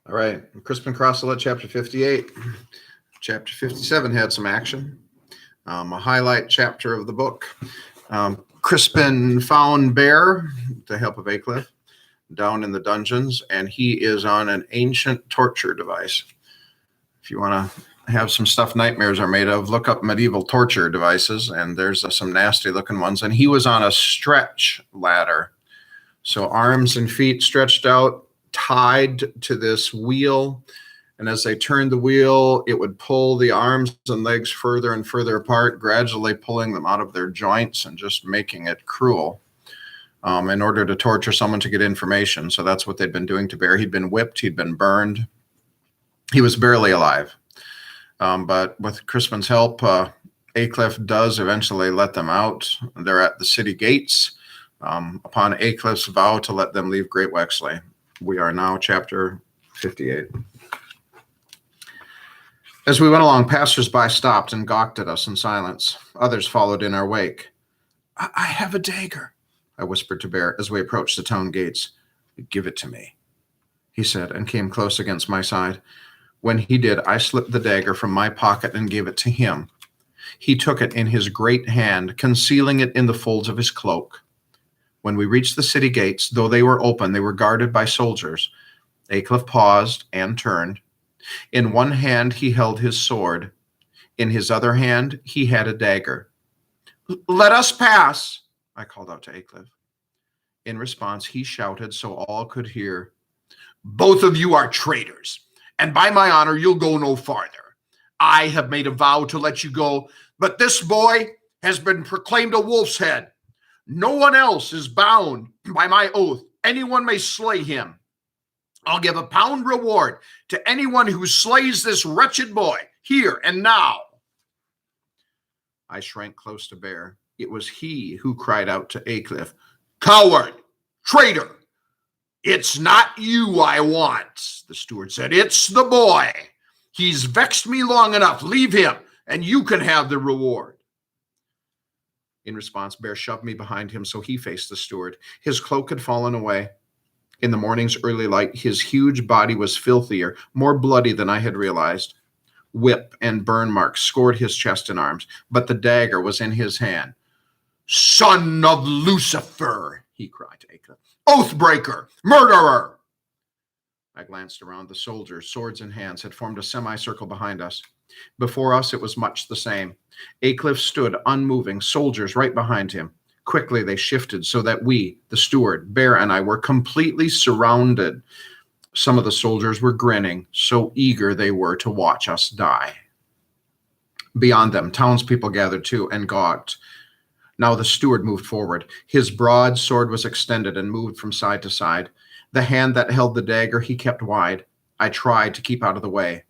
All right. Crispin Crosselet, chapter 58. Chapter 57 had some action. A highlight chapter of the book. Crispin found Bear, with the help of Aycliffe, down in the dungeons, and he is on an ancient torture device. If you want to have some stuff nightmares are made of, look up medieval torture devices, and there's some nasty looking ones. And he was on a stretch ladder. So arms and feet stretched out, tied to this wheel. And as they turned the wheel, it would pull the arms and legs further and further apart, gradually pulling them out of their joints and just making it cruel in order to torture someone to get information. So that's what they'd been doing to Bear. He'd been whipped. He'd been burned. He was barely alive. But with Crispin's help, Aycliffe does eventually let them out. They're at the city gates upon Aycliffe's vow to let them leave Great Wexley. We are now chapter 58. As we went along, passers-by stopped and gawked at us in silence. Others followed in our wake. I have a dagger, I whispered to Bear as we approached the town gates. Give it to me, he said, and came close against my side. When he did, I slipped the dagger from my pocket and gave it to him. He took it in his great hand, concealing it in the folds of his cloak. When we reached the city gates, though they were open, they were guarded by soldiers. Aycliffe paused and turned. In one hand, he held his sword. In his other hand, he had a dagger. Let us pass, I called out to Aycliffe. In response, he shouted so all could hear, both of you are traitors, and by my honor, you'll go no farther. I have made a vow to let you go, but this boy has been proclaimed a wolf's head. No one else is bound by my oath. Anyone may slay him. I'll give £1 reward to anyone who slays this wretched boy, here and now. I shrank close to Bear. It was he who cried out to Aycliffe, Coward! Traitor! It's not you I want, the steward said. It's the boy. He's vexed me long enough. Leave him, and you can have the reward. In response, Bear shoved me behind him so he faced the steward. His cloak had fallen away. In the morning's early light, his huge body was filthier, more bloody than I had realized. Whip and burn marks scored his chest and arms, but the dagger was in his hand. Son of Lucifer, he cried to Aycliffe. Oathbreaker! Murderer! I glanced around. The soldiers, swords in hands, had formed a semicircle behind us. Before us, it was much the same. Aycliffe stood unmoving, soldiers right behind him. Quickly, they shifted so that we, the steward, Bear, and I were completely surrounded. Some of the soldiers were grinning, so eager they were to watch us die. Beyond them, townspeople gathered too and gawked. Now the steward moved forward. His broad sword was extended and moved from side to side. The hand that held the dagger he kept wide. I tried to keep out of the way.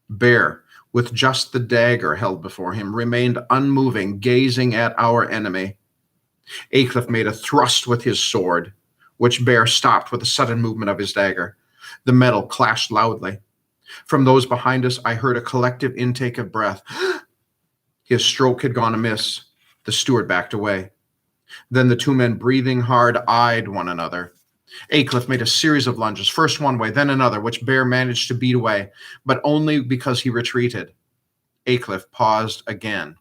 Bear, with just the dagger held before him, remained unmoving, gazing at our enemy. Aycliffe made a thrust with his sword, which Bear stopped with a sudden movement of his dagger. The metal clashed loudly. From those behind us, I heard a collective intake of breath. His stroke had gone amiss. The steward backed away. Then the two men, breathing hard, eyed one another. Aycliffe made a series of lunges, first one way, then another, which Bear managed to beat away, but only because he retreated. Aycliffe paused again.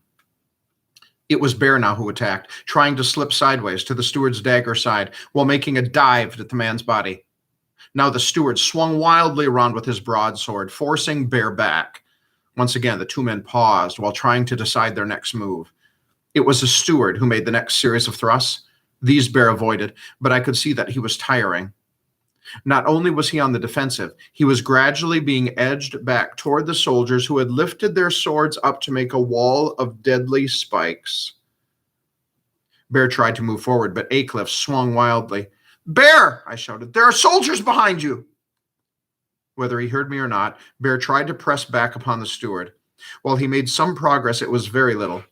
It was Bear now who attacked, trying to slip sideways to the steward's dagger side while making a dive at the man's body. Now the steward swung wildly around with his broadsword, forcing Bear back. Once again, the two men paused while trying to decide their next move. It was the steward who made the next series of thrusts. These Bear avoided, but I could see that he was tiring. Not only was he on the defensive, he was gradually being edged back toward the soldiers who had lifted their swords up to make a wall of deadly spikes. Bear tried to move forward, but Aycliffe swung wildly. Bear, I shouted, there are soldiers behind you. Whether he heard me or not, Bear tried to press back upon the steward. While he made some progress, it was very little.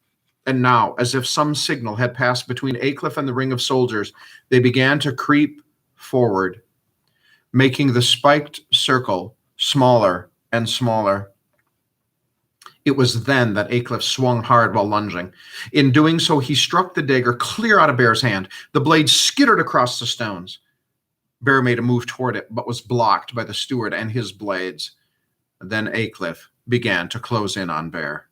And now, as if some signal had passed between Aycliffe and the ring of soldiers, they began to creep forward, making the spiked circle smaller and smaller. It was then that Aycliffe swung hard while lunging. In doing so, he struck the dagger clear out of Bear's hand. The blade skittered across the stones. Bear made a move toward it, but was blocked by the steward and his blades. Then Aycliffe began to close in on Bear.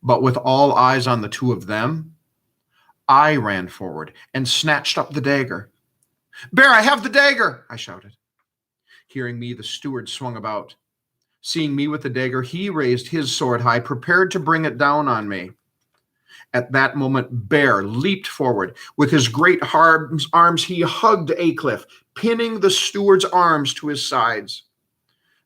But with all eyes on the two of them, I ran forward and snatched up the dagger. "Bear, I have the dagger!" I shouted. Hearing me, the steward swung about. Seeing me with the dagger, he raised his sword high, prepared to bring it down on me. At that moment, Bear leaped forward. With his great arms, he hugged Aycliffe, pinning the steward's arms to his sides.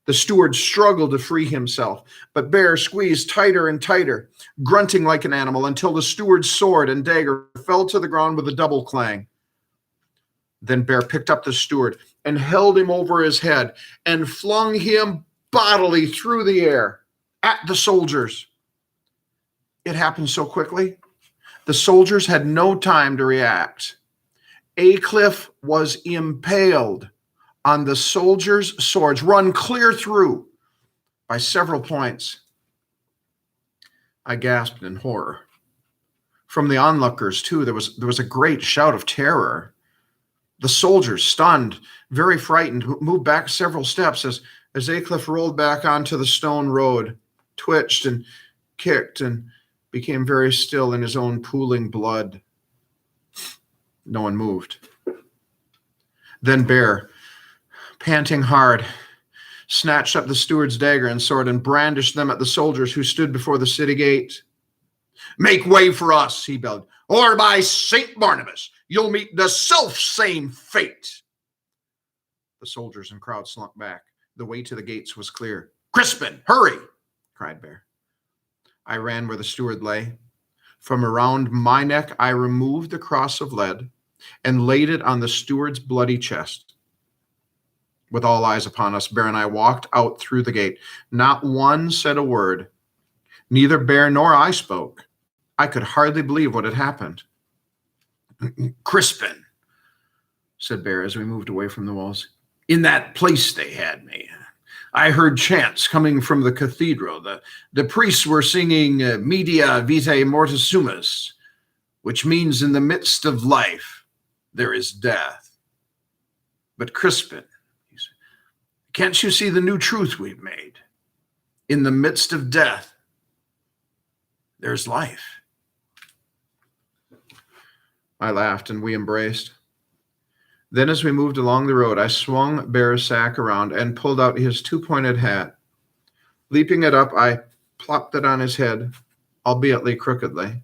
The steward struggled to free himself, but Bear squeezed tighter and tighter, grunting like an animal until the steward's sword and dagger fell to the ground with a double clang. Then Bear picked up the steward and held him over his head and flung him bodily through the air at the soldiers. It happened so quickly, the soldiers had no time to react. Aycliffe was impaled on the soldiers' swords, run clear through by several points. I gasped in horror. From the onlookers, too, there was a great shout of terror. The soldiers, stunned, very frightened, moved back several steps as Aycliffe rolled back onto the stone road, twitched and kicked, and became very still in his own pooling blood. No one moved. Then Bear, panting hard, snatched up the steward's dagger and sword and brandished them at the soldiers who stood before the city gate. "Make way for us," he bellowed, "or by St. Barnabas, you'll meet the self-same fate." The soldiers and crowd slunk back. The way to the gates was clear. "Crispin, hurry!" cried Bear. I ran where the steward lay. From around my neck, I removed the cross of lead and laid it on the steward's bloody chest. With all eyes upon us, Bear and I walked out through the gate. Not one said a word. Neither Bear nor I spoke. I could hardly believe what had happened. "Crispin," said Bear as we moved away from the walls, "in that place they had me, I heard chants coming from the cathedral. The priests were singing Media Vitae Mortis Sumus, which means in the midst of life, there is death. But Crispin, he said, can't you see the new truth we've made? In the midst of death, there's life." I laughed and we embraced. Then as we moved along the road, I swung Bear's sack around and pulled out his two-pointed hat. Leaping it up, I plopped it on his head, albeit crookedly.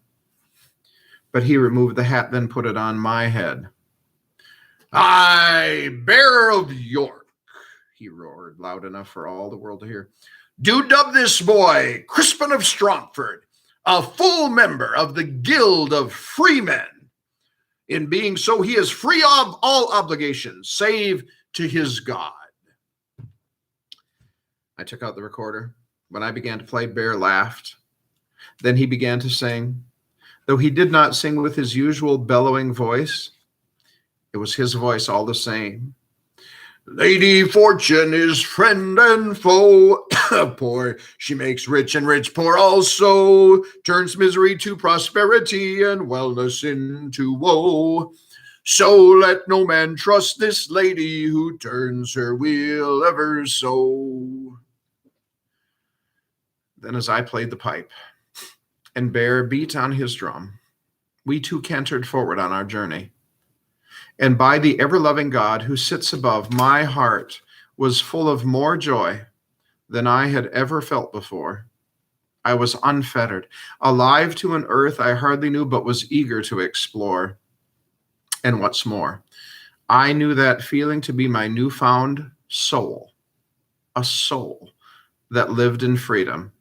But he removed the hat, then put it on my head. "I, Bear of York," he roared, loud enough for all the world to hear, "do dub this boy Crispin of Strongford, a full member of the Guild of Freemen. In being so, he is free of all obligations, save to his God." I took out the recorder. When I began to play, Bear laughed. Then he began to sing. Though he did not sing with his usual bellowing voice, it was his voice all the same. "Lady Fortune is friend and foe. Poor she makes rich, and rich poor also. Turns misery to prosperity, and wellness into woe. So let no man trust this lady, who turns her wheel ever so." Then as I played the pipe and Bear beat on his drum, we two cantered forward on our journey. And by the ever-loving God who sits above, my heart was full of more joy than I had ever felt before. I was unfettered, alive to an earth I hardly knew but was eager to explore. And what's more, I knew that feeling to be my newfound soul, a soul that lived in freedom.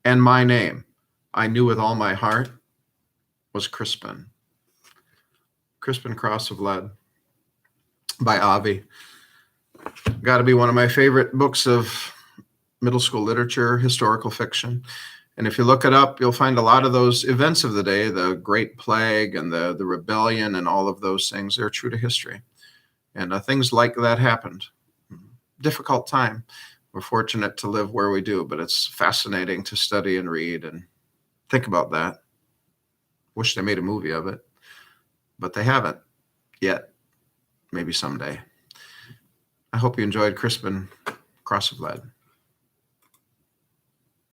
And my name, I knew with all my heart, was Crispin. Crispin Cross of Lead by Avi. Got to be one of my favorite books of middle school literature, historical fiction. And if you look it up, you'll find a lot of those events of the day, the Great Plague and the rebellion and all of those things, they're true to history. And things like that happened. Difficult time. We're fortunate to live where we do, but it's fascinating to study and read and think about that. Wish they made a movie of it, but they haven't yet. maybe someday. I hope you enjoyed Crispin, Cross of Lead.